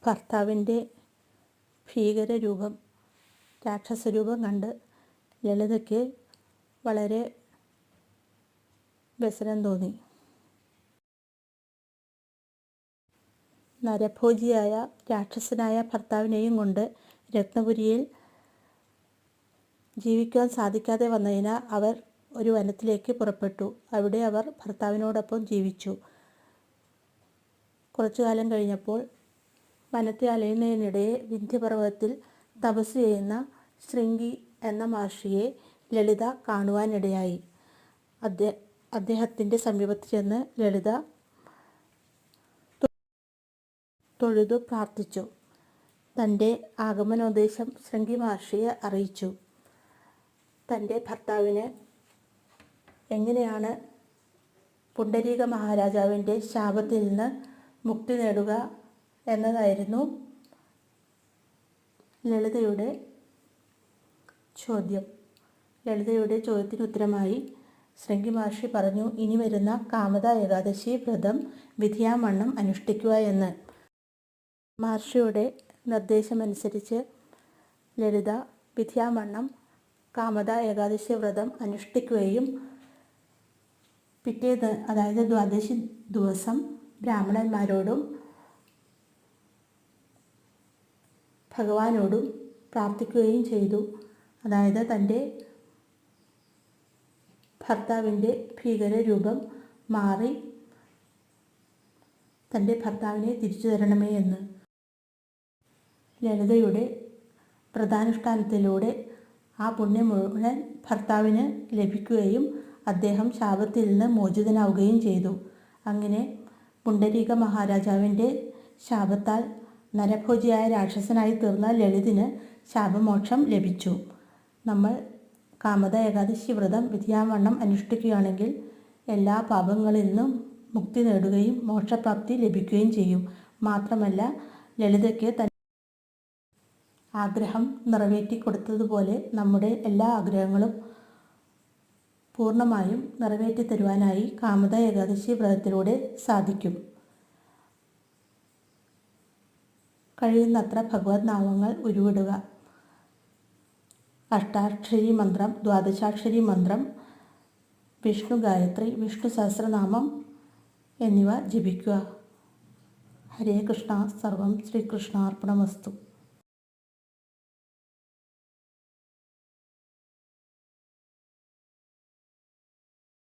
ഭർത്താവിൻ്റെ ഭീകരരൂപം, രാക്ഷസരൂപം കണ്ട് ലളിതയ്ക്ക് വളരെ വ്യസനം തോന്നി. നരഭോജിയായ രാക്ഷസനായ ഭർത്താവിനെയും കൊണ്ട് രത്നപുരിയിൽ ജീവിക്കുവാൻ സാധിക്കാതെ വന്നതിനാൽ അവർ ഒരു വനത്തിലേക്ക് പുറപ്പെട്ടു. അവിടെ അവർ ഭർത്താവിനോടൊപ്പം ജീവിച്ചു. കുറച്ചു കാലം കഴിഞ്ഞപ്പോൾ വനത്തെ അലയുന്നതിനിടയെ വിന്ധ്യപർവ്വതത്തിൽ തപസ് ചെയ്യുന്ന ശൃംഗി എന്ന മഹർഷിയെ ലളിത കാണുവാനിടയായി. അദ്ദേഹത്തിൻ്റെ സമീപത്ത് ചെന്ന് ലളിത തൊഴുതു പ്രാർത്ഥിച്ചു. തൻ്റെ ആഗമനോദ്ദേശം ശൃംഗി മഹർഷിയെ അറിയിച്ചു. തൻ്റെ ഭർത്താവിന് എങ്ങനെയാണ് പുണ്ഡരീക മഹാരാജാവിൻ്റെ ശാപത്തിൽ നിന്ന് മുക്തി നേടുക എന്നതായിരുന്നു ലളിതയുടെ ചോദ്യം. ലളിതയുടെ ചോദ്യത്തിന് ഉത്തരമായി ശൃംഗി മഹർഷി പറഞ്ഞു, ഇനി വരുന്ന കാമദ ഏകാദശി വ്രതം വിധിയാവണ്ണം അനുഷ്ഠിക്കുക എന്ന്. മഹർഷിയുടെ നിർദ്ദേശമനുസരിച്ച് ലളിത വിധിയാവണ്ണം കാമദ ഏകാദശി വ്രതം അനുഷ്ഠിക്കുകയും പിറ്റേന്ന്, അതായത് ദ്വാദശി ദിവസം ബ്രാഹ്മണന്മാരോടും ഭഗവാനോടും പ്രാർത്ഥിക്കുകയും ചെയ്തു. അതായത് തൻ്റെ ഭർത്താവിൻ്റെ ഭീകരരൂപം മാറി തൻ്റെ ഭർത്താവിനെ തിരിച്ചു തരണമേ എന്ന്. ലളിതയുടെ വ്രതാനുഷ്ഠാനത്തിലൂടെ ആ പുണ്യം മുഴുവൻ ഭർത്താവിന് ലഭിക്കുകയും അദ്ദേഹം ശാപത്തിൽ നിന്ന് മോചിതനാവുകയും ചെയ്തു. അങ്ങനെ പുണ്ഡരീക മഹാരാജാവിൻ്റെ ശാപത്താൽ നരഭോജിയായ രാക്ഷസനായി തീർന്ന ലളിതിന് ശാപമോക്ഷം ലഭിച്ചു. നമ്മൾ കാമദ ഏകാദശി വ്രതം വിധിയാവണ്ണം അനുഷ്ഠിക്കുകയാണെങ്കിൽ എല്ലാ പാപങ്ങളിൽ നിന്നും മുക്തി നേടുകയും മോക്ഷപ്രാപ്തി ലഭിക്കുകയും ചെയ്യും. മാത്രമല്ല, ലളിതയ്ക്ക് തൻ്റെ ആഗ്രഹം നിറവേറ്റി കൊടുത്തതുപോലെ നമ്മുടെ എല്ലാ ആഗ്രഹങ്ങളും പൂർണ്ണമായും നിറവേറ്റി തരുവാനായി കാമദ ഏകാദശി വ്രതത്തിലൂടെ സാധിക്കും. കഴിയുന്നത്ര ഭഗവത് നാമങ്ങൾ ഉരുവിടുക. അഷ്ടാക്ഷരി മന്ത്രം, ദ്വാദശാക്ഷരി മന്ത്രം, വിഷ്ണു ഗായത്രി, വിഷ്ണു സഹസ്രനാമം എന്നിവ ജപിക്കുക. ഹരേ കൃഷ്ണ. സർവം ശ്രീകൃഷ്ണാർപ്പണമസ്തു.